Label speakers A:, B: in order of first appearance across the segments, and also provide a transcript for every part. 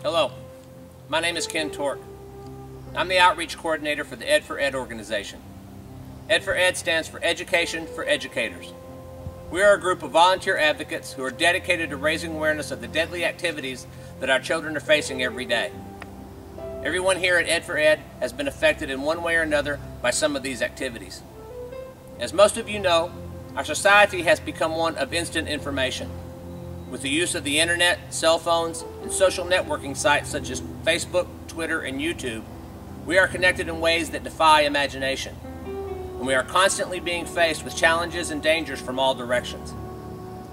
A: Hello, my name is Ken Tork. I'm the outreach coordinator for the Ed4Ed organization. Ed4Ed stands for Education for Educators. We are a group of volunteer advocates who are dedicated to raising awareness of the deadly activities that our children are facing every day. Everyone here at Ed4Ed has been affected in one way or another by some of these activities. As most of you know, our society has become one of instant information. With the use of the internet, cell phones, and social networking sites such as Facebook, Twitter, and YouTube, we are connected in ways that defy imagination. And we are constantly being faced with challenges and dangers from all directions.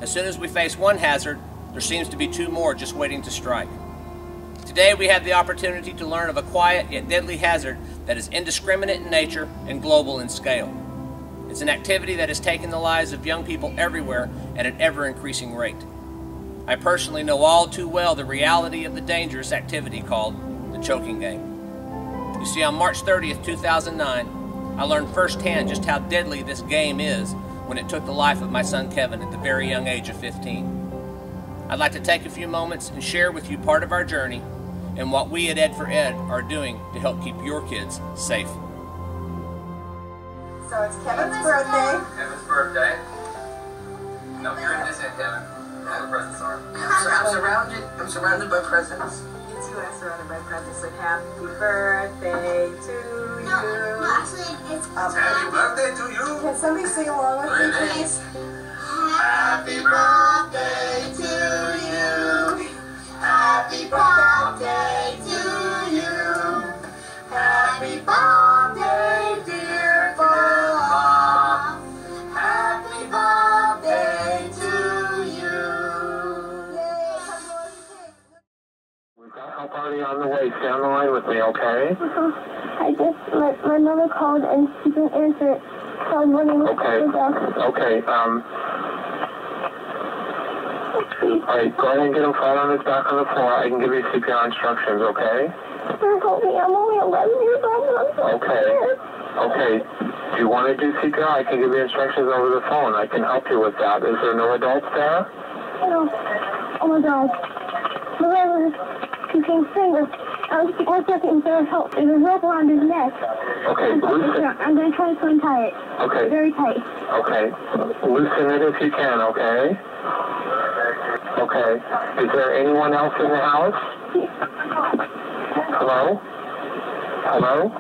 A: As soon as we face one hazard, there seems to be two more just waiting to strike. Today we have the opportunity to learn of a quiet yet deadly hazard that is indiscriminate in nature and global in scale. It's an activity that has taken the lives of young people everywhere at an ever-increasing rate. I personally know all too well the reality of the dangerous activity called the choking game. You see, on March 30th, 2009, I learned firsthand just how deadly this game is when it took the life of my son Kevin at the very young age of 15. I'd like to take a few moments and share with you part of our journey and what we at Ed4Ed are doing to help keep your kids safe.
B: So it's Kevin's birthday.
C: Kevin's birthday. No, you're in this end, Kevin. All the presents are.
B: I'm surrounded by presents. You two are surrounded by presents. So happy birthday to you.
D: No, actually, it's
C: Happy birthday to you.
B: Can somebody sing along with me, please?
D: Happy birthday to you. Happy birthday to you. Happy birthday, dear Bob. Happy birthday to you.
E: We've got a party on the way. Stay on the line with me, okay?
D: My mother called and she didn't answer it. So I was wondering what
E: Okay. Alright, go ahead and get him flat on his back on the floor. I can give you CPR instructions, okay?
D: Help me, I'm only 11 years old and I'm so scared.
E: Okay. Do you want to do CPR? I can give you instructions over the phone. I can help you with that. Is there no adults there?
D: No. Oh my God. Whoever became finger. I was looking for help. There's a rope around his neck.
E: Okay, loosen.
D: I'm going to try to untie it.
E: Okay.
D: Very tight.
E: Okay. Loosen it if you can, okay? Okay. Is there anyone else in the house? Hello? Hello?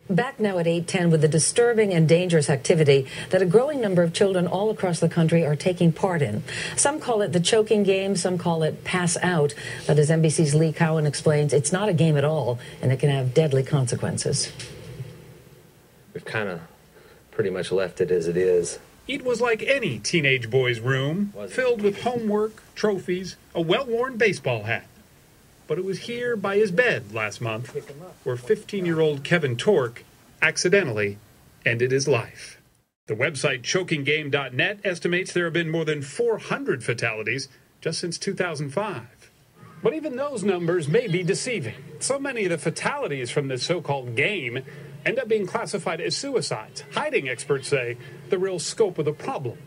F: Back now at 8:10 with the disturbing and dangerous activity that a growing number of children all across the country are taking part in. Some call it the choking game, some call it pass out. But as NBC's Lee Cowan explains, it's not a game at all, and it can have deadly consequences.
G: We've kind of pretty much left it as it is.
H: It was like any teenage boy's room, filled with homework, trophies, a well-worn baseball hat. But it was here by his bed last month where 15-year-old Kevin Tork accidentally ended his life. The website ChokingGame.net estimates there have been more than 400 fatalities just since 2005. But even those numbers may be deceiving. So many of the fatalities from this so-called game end up being classified as suicides, hiding, experts say, the real scope of the problem.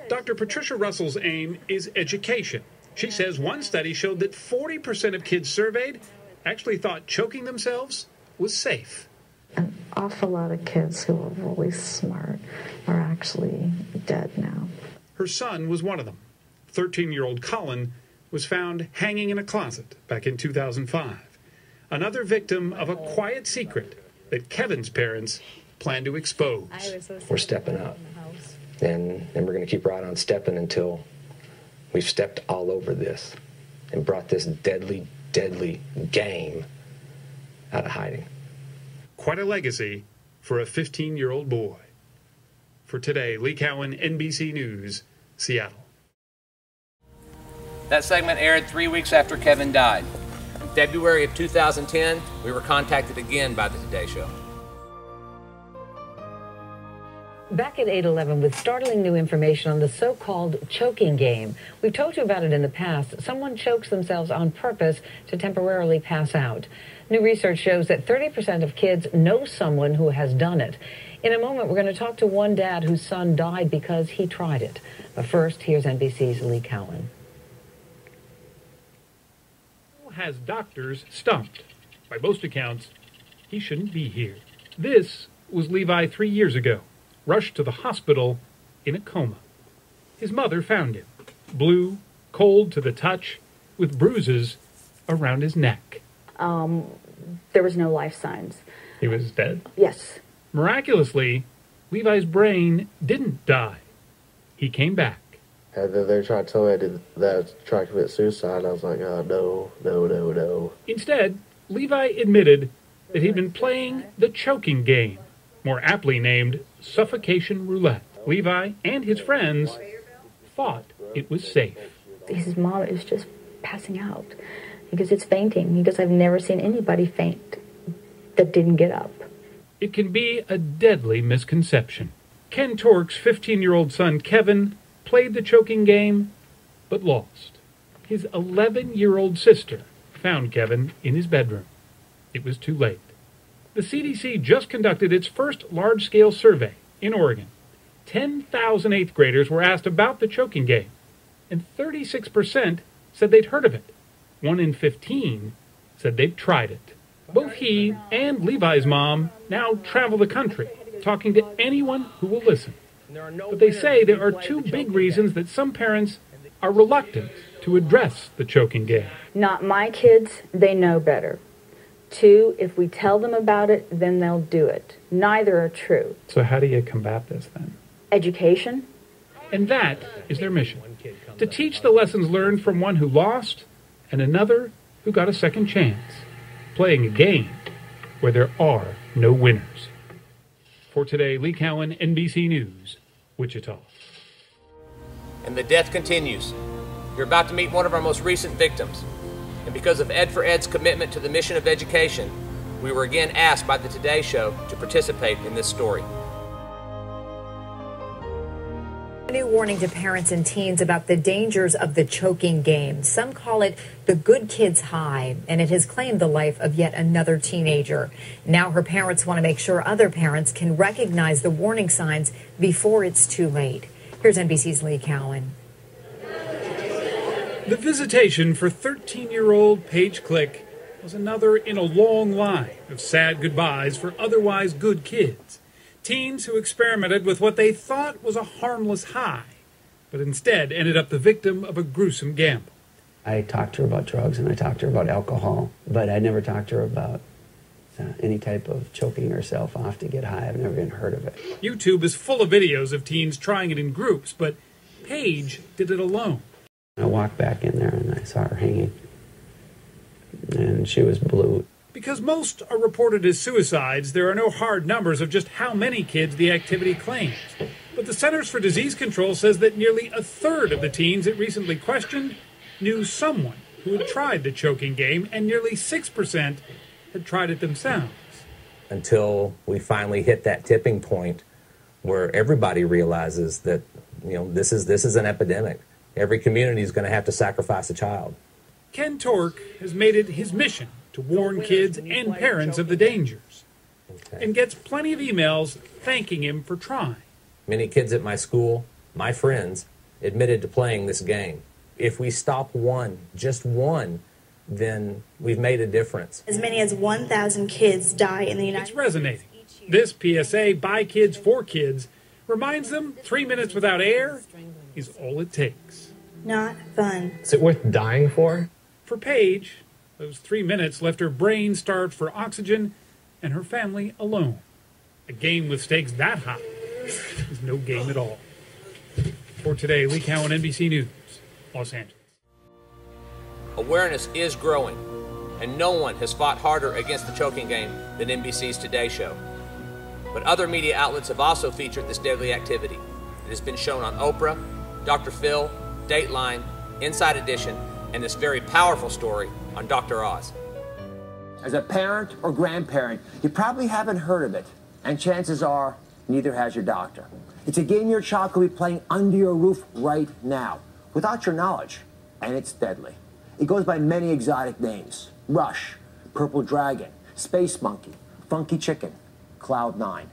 H: Dr. Patricia Russell's aim is education. She says one study showed that 40% of kids surveyed actually thought choking themselves was safe.
I: An awful lot of kids who are really smart are actually dead now.
H: Her son was one of them. 13-year-old Colin was found hanging in a closet back in 2005. Another victim of a quiet secret that Kevin's parents plan to expose.
G: We're stepping up. And we're going to keep right on stepping until we've stepped all over this and brought this deadly, deadly game out of hiding.
H: Quite a legacy for a 15-year-old boy. For today, Lee Cowan, NBC News, Seattle.
A: That segment aired 3 weeks after Kevin died. In February of 2010, we were contacted again by the Today Show.
F: Back at 8/11 with startling new information on the so-called choking game. We've told you about it in the past. Someone chokes themselves on purpose to temporarily pass out. New research shows that 30% of kids know someone who has done it. In a moment, we're going to talk to one dad whose son died because he tried it. But first, here's NBC's Lee Cowan.
H: Has doctors stumped. By most accounts, he shouldn't be here. This was Levi 3 years ago, rushed to the hospital in a coma. His mother found him, blue, cold to the touch, with bruises around his neck.
J: There was no life signs.
H: He was dead?
J: Yes.
H: Miraculously, Levi's brain didn't die. He came back.
K: And then they tried to tell me that I was trying to commit suicide. I was like, oh, no.
H: Instead, Levi admitted that he'd been playing the choking game, more aptly named suffocation roulette. Levi and his friends thought it was safe.
J: His mom is just passing out. He goes, it's fainting. He goes, I've never seen anybody faint that didn't get up.
H: It can be a deadly misconception. Ken Tork's 15-year-old son, Kevin, played the choking game, but lost. His 11-year-old sister found Kevin in his bedroom. It was too late. The CDC just conducted its first large-scale survey in Oregon. 10,000 eighth graders were asked about the choking game, and 36% said they'd heard of it. 1 in 15 said they'd tried it. Both he and Levi's mom now travel the country, talking to anyone who will listen. But they say there are two big reasons that some parents are reluctant to address the choking game.
J: Not my kids, they know better. 2, if we tell them about it, then they'll do it. Neither are true.
H: So how do you combat this then?
J: Education.
H: And that is their mission, to teach the lessons learned from one who lost and another who got a second chance, playing a game where there are no winners. For today, Lee Cowan, NBC News, Wichita.
A: And the death continues. You're about to meet one of our most recent victims. And because of Ed4Ed's commitment to the mission of education, we were again asked by the Today Show to participate in this story.
L: A new warning to parents and teens about the dangers of the choking game. Some call it the good kid's high, and it has claimed the life of yet another teenager. Now her parents want to make sure other parents can recognize the warning signs before it's too late. Here's NBC's Lee Cowan.
H: The visitation for 13-year-old Paige Click was another in a long line of sad goodbyes for otherwise good kids. Teens who experimented with what they thought was a harmless high, but instead ended up the victim of a gruesome gamble.
M: I talked to her about drugs and I talked to her about alcohol, but I never talked to her about any type of choking herself off to get high. I've never even heard of it.
H: YouTube is full of videos of teens trying it in groups, but Paige did it alone.
M: I walked back in there and I saw her hanging, and she was blue.
H: Because most are reported as suicides, there are no hard numbers of just how many kids the activity claims. But the Centers for Disease Control says that nearly a third of the teens it recently questioned knew someone who had tried the choking game, and nearly 6% had tried it themselves.
N: Until we finally hit that tipping point where everybody realizes that, this is an epidemic. Every community is going to have to sacrifice a child.
H: Ken Tork has made it his mission to warn kids and parents of the dangers, and gets plenty of emails thanking him for trying.
N: Many kids at my school, my friends, admitted to playing this game. If we stop one, just one, then we've made a difference.
O: As many as 1,000 kids die in the United States.
H: It's resonating. This PSA, by kids for kids, reminds them 3 minutes without air is all it takes.
O: Not fun.
G: Is it worth dying for?
H: For Paige, those 3 minutes left her brain starved for oxygen and her family alone. A game with stakes that high is no game at all. For today, Lee Cowan, NBC News, Los Angeles.
A: Awareness is growing, and no one has fought harder against the choking game than NBC's Today Show. But other media outlets have also featured this deadly activity. It has been shown on Oprah, Dr. Phil, Dateline, Inside Edition, and this very powerful story on Dr. Oz.
P: As a parent or grandparent, you probably haven't heard of it, and chances are neither has your doctor. It's a game your child could be playing under your roof right now, without your knowledge, and it's deadly. It goes by many exotic names: Rush, Purple Dragon, Space Monkey, Funky Chicken, Cloud 9.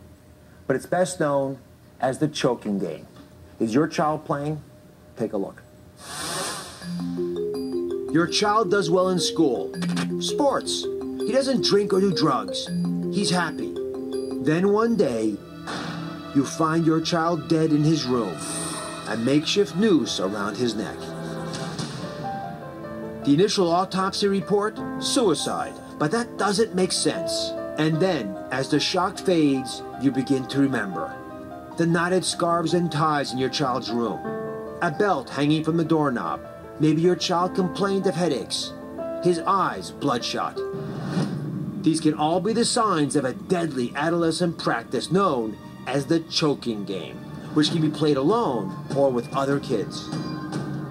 P: But it's best known as the choking game. Is your child playing? Take a look. Your child does well in school, sports. He doesn't drink or do drugs. He's happy. Then one day, you find your child dead in his room, a makeshift noose around his neck. The initial autopsy report, suicide, but that doesn't make sense. And then, as the shock fades, you begin to remember. The knotted scarves and ties in your child's room, a belt hanging from the doorknob. Maybe your child complained of headaches, his eyes bloodshot. These can all be the signs of a deadly adolescent practice known as the choking game, which can be played alone or with other kids.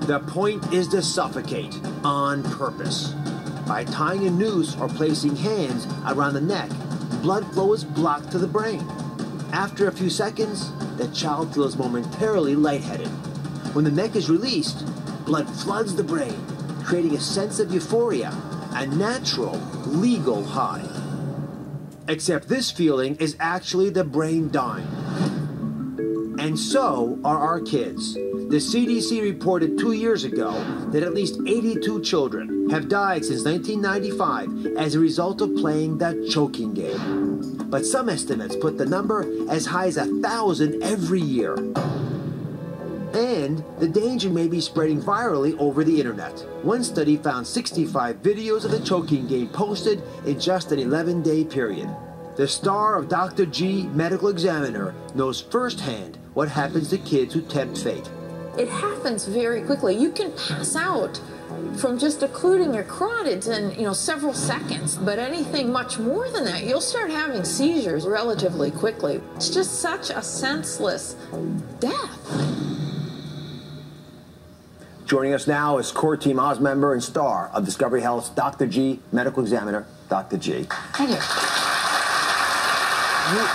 P: The point is to suffocate on purpose. By tying a noose or placing hands around the neck, blood flow is blocked to the brain. After a few seconds, the child feels momentarily lightheaded. When the neck is released, blood floods the brain, creating a sense of euphoria, a natural, legal high. Except this feeling is actually the brain dying. And so are our kids. The CDC reported 2 years ago that at least 82 children have died since 1995 as a result of playing that choking game. But some estimates put the number as high as 1,000 every year. And the danger may be spreading virally over the internet. One study found 65 videos of the choking game posted in just an 11-day period. The star of Dr. G, medical examiner, knows firsthand what happens to kids who tempt fate.
Q: It happens very quickly. You can pass out from just occluding your carotids in, several seconds, but anything much more than that, you'll start having seizures relatively quickly. It's just such a senseless death.
P: Joining us now is core team Oz member and star of Discovery Health's Dr. G, medical examiner, Dr. G.
Q: Thank you.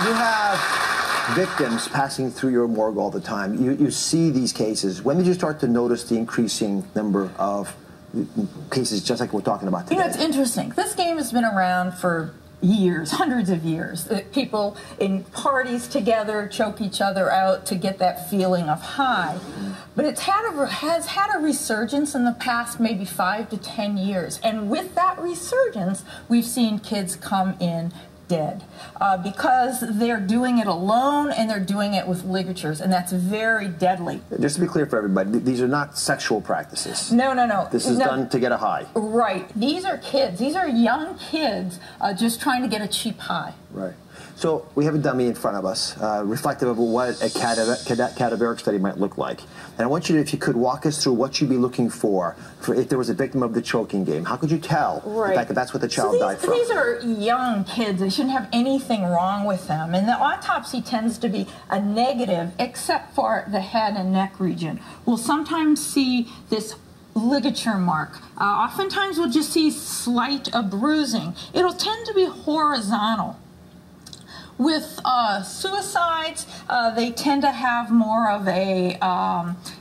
P: You have victims passing through your morgue all the time. You see these cases. When did you start to notice the increasing number of cases just like we're talking about today?
R: It's interesting. This game has been around for years, hundreds of years. People in parties together choke each other out to get that feeling of high. But has had a resurgence in the past maybe 5 to 10 years. And with that resurgence, we've seen kids come in dead because they're doing it alone and they're doing it with ligatures, and that's very deadly.
P: Just to be clear for everybody, these are not sexual practices.
R: No, no, no.
P: This is done to get a high.
R: Right. These are kids. These are young kids just trying to get a cheap high.
P: Right. So we have a dummy in front of us, reflective of what a cadaveric study might look like. And I want you to, if you could, walk us through what you'd be looking for if there was a victim of the choking game. How could you tell the fact that that's what the child died from?
R: These are young kids. They shouldn't have anything wrong with them. And the autopsy tends to be a negative, except for the head and neck region. We'll sometimes see this ligature mark. Oftentimes we'll just see slight bruising. It'll tend to be horizontal. With suicides, they tend to have more of a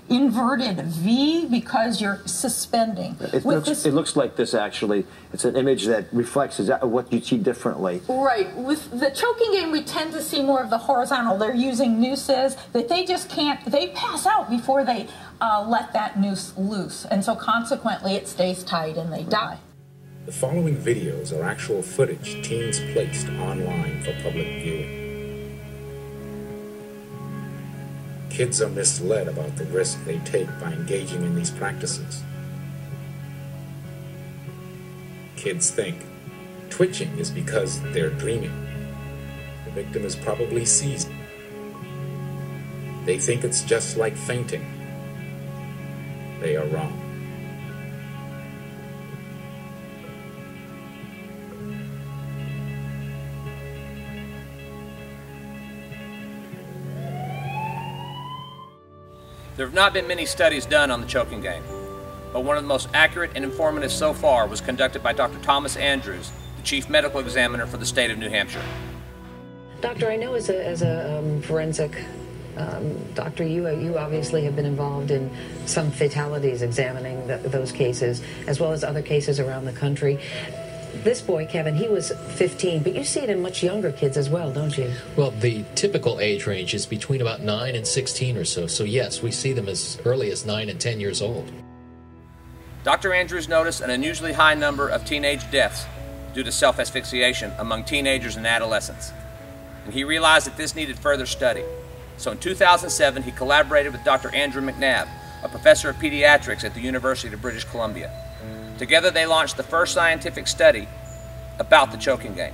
R: inverted V because you're suspending.
P: It looks like this, actually. It's an image that reflects what you see differently.
R: Right. With the choking game, we tend to see more of the horizontal. They're using nooses that they just can't, they pass out before they let that noose loose. And so consequently, it stays tight and they die.
S: The following videos are actual footage teens placed online for public viewing. Kids are misled about the risk they take by engaging in these practices. Kids think twitching is because they're dreaming. The victim is probably seized. They think it's just like fainting. They are wrong.
A: There have not been many studies done on the choking game, but one of the most accurate and informative so far was conducted by Dr. Thomas Andrews, the Chief Medical Examiner for the state of New Hampshire.
F: Doctor, I know as a forensic doctor, you obviously have been involved in some fatalities, examining those cases, as well as other cases around the country. This boy, Kevin, he was 15, but you see it in much younger kids as well, don't you?
T: Well, the typical age range is between about 9 and 16 or so. So yes, we see them as early as 9 and 10 years old.
A: Dr. Andrews noticed an unusually high number of teenage deaths due to self-asphyxiation among teenagers and adolescents. And he realized that this needed further study. So in 2007, he collaborated with Dr. Andrew McNabb, a professor of pediatrics at the University of British Columbia. Together they launched the first scientific study about the choking game.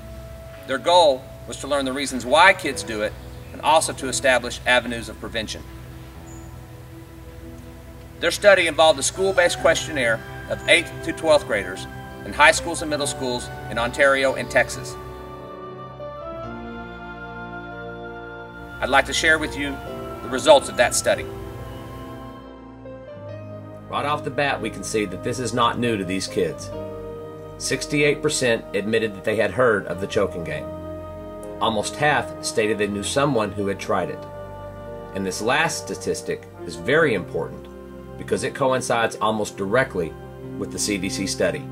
A: Their goal was to learn the reasons why kids do it and also to establish avenues of prevention. Their study involved a school-based questionnaire of 8th to 12th graders in high schools and middle schools in Ontario and Texas. I'd like to share with you the results of that study. Right off the bat, we can see that this is not new to these kids. 68% admitted that they had heard of the choking game. Almost half stated they knew someone who had tried it. And this last statistic is very important because it coincides almost directly with the CDC study.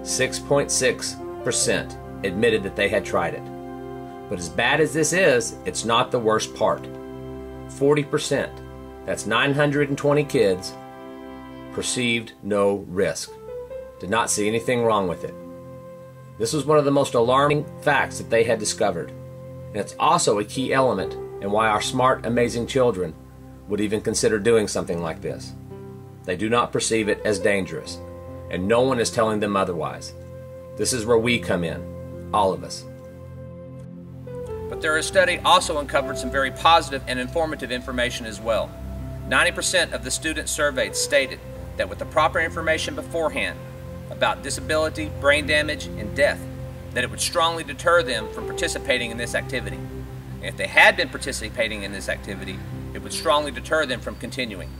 A: 6.6% admitted that they had tried it. But as bad as this is, it's not the worst part. 40%, that's 920 kids, perceived no risk. Did not see anything wrong with it. This was one of the most alarming facts that they had discovered. And it's also a key element in why our smart, amazing children would even consider doing something like this. They do not perceive it as dangerous, and no one is telling them otherwise. This is where we come in, all of us. But their study also uncovered some very positive and informative information as well. 90% of the students surveyed stated that with the proper information beforehand about disability, brain damage, and death, that it would strongly deter them from participating in this activity. And if they had been participating in this activity, it would strongly deter them from continuing.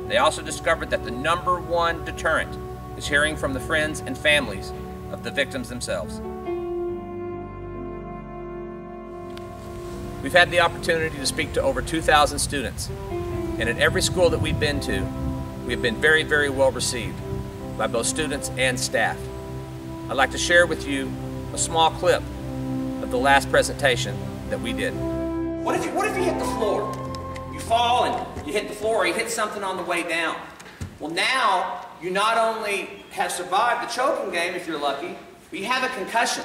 A: They also discovered that the #1 deterrent is hearing from the friends and families of the victims themselves. We've had the opportunity to speak to over 2,000 students, and in every school that we've been to, we have been very, very well received by both students and staff. I'd like to share with you a small clip of the last presentation that we did. What if you hit the floor? You fall and you hit the floor, or you hit something on the way down. Well, now you not only have survived the choking game, if you're lucky, but you have a concussion.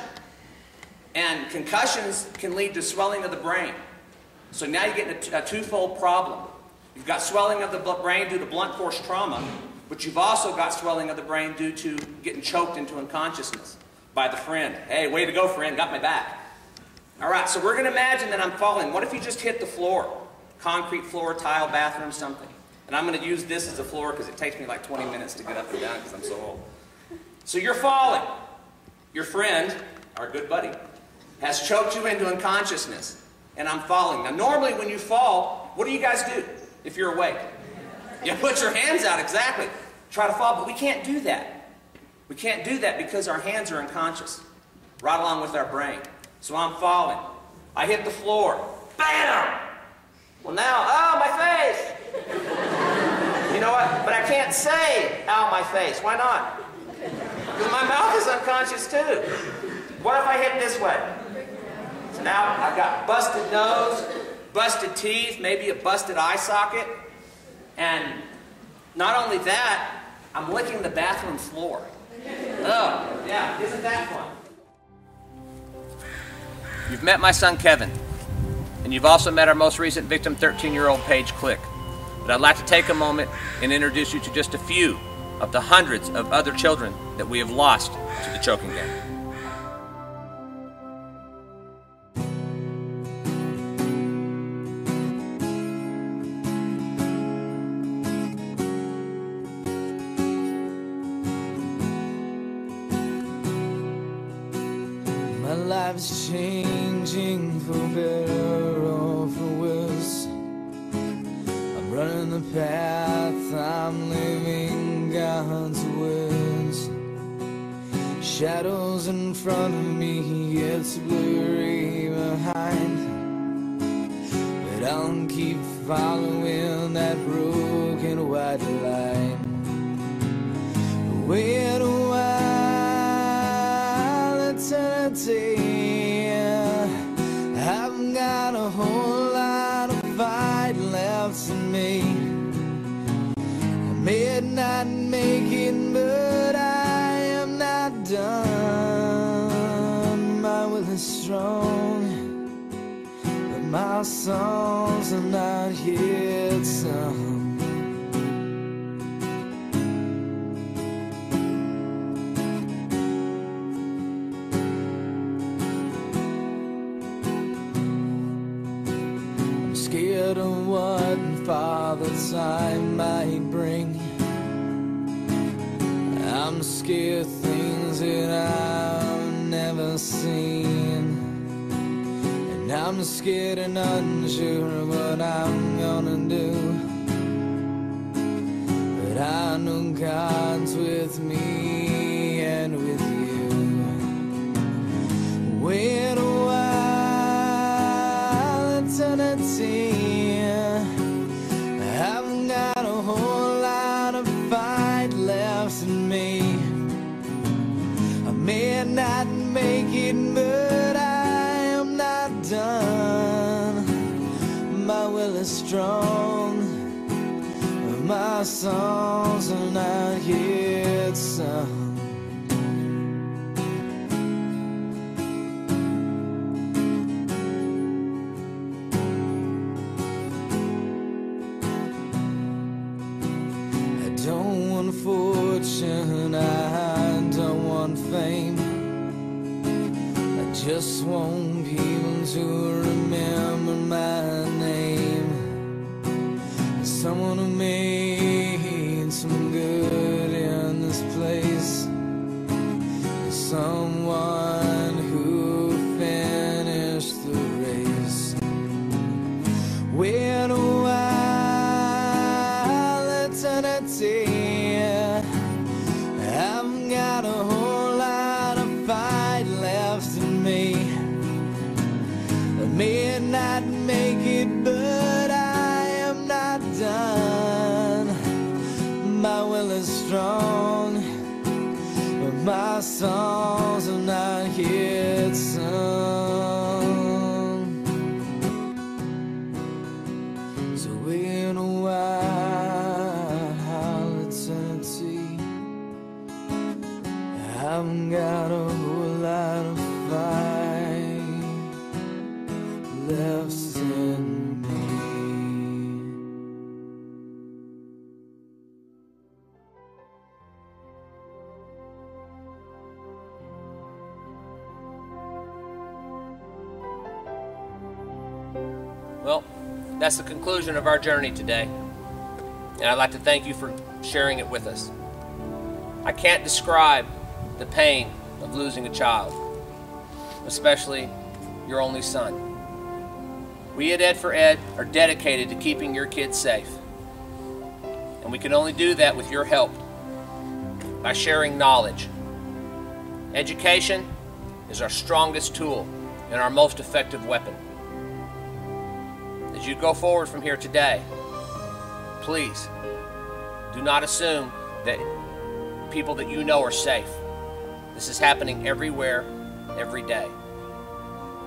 A: And concussions can lead to swelling of the brain. So now you get a twofold problem. You've got swelling of the brain due to blunt force trauma, but you've also got swelling of the brain due to getting choked into unconsciousness by the friend. Hey, way to go, friend, got my back. All right, so we're going to imagine that I'm falling. What if you just hit the floor? Concrete floor, tile, bathroom, something. And I'm going to use this as a floor because it takes me like 20 minutes to get up and down because I'm so old. So you're falling. Your friend, our good buddy, has choked you into unconsciousness. And I'm falling. Now normally when you fall, what do you guys do if you're awake? You put your hands out, exactly. Try to fall, but we can't do that. We can't do that because our hands are unconscious, right along with our brain. So I'm falling. I hit the floor. Bam! Well now, ow, my face! You know what? But I can't say, ow, my face. Why not? Because my mouth is unconscious too. What if I hit this way? So now I've got busted nose, busted teeth, maybe a busted eye socket. And not only that, I'm licking the bathroom floor. Oh, yeah, isn't that fun? You've met my son Kevin, and you've also met our most recent victim, 13-year-old Paige Click. But I'd like to take a moment and introduce you to just a few of the hundreds of other children that we have lost to the choking game.
U: My life's changing for better or for worse. I'm running the path, I'm living God's words. shadows in front of me, it's blurry behind, but I'll keep following that broken white line. Wait a while, eternity, I've got a whole lot of fight left in me. I may not make it, but I am not done. My will is strong, but my songs are not yet sung. I'm scared of what Father Time might bring. I'm scared things that I've never seen, and I'm scared and unsure what I'm gonna do, but I know God's with me and with you. Wait a while, eternity, I've got a whole lot of fight left in me. I may not make it, but I am not done. My will is strong, but my songs are not yet sung. I don't want fortune, I don't want fame. I just want people to remember my name. Someone who made some good in this place. Someone who finished the race. Wait a while, eternity, I've got a whole lot of fight left in me. I may not make it, but I am not done. My will is strong, but my songs are not yet sung. So wait a while, eternity, I've got a whole lot of fight left in me.
A: Well, that's the conclusion of our journey today, and I'd like to thank you for sharing it with us. I can't describe the pain of losing a child, especially your only son. We at Ed4Ed are dedicated to keeping your kids safe, and we can only do that with your help by sharing knowledge. Education is our strongest tool and our most effective weapon. As you go forward from here today, please do not assume that people that you know are safe. This is happening everywhere, every day.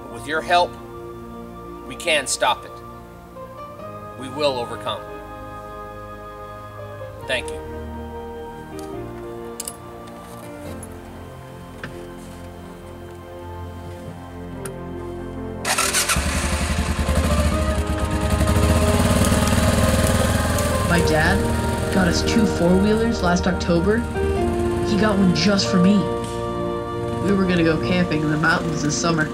A: But with your help, we can stop it. We will overcome. Thank you.
C: My dad got us 2 4-wheelers last October. He got one just for me. We were gonna go camping in the mountains this summer.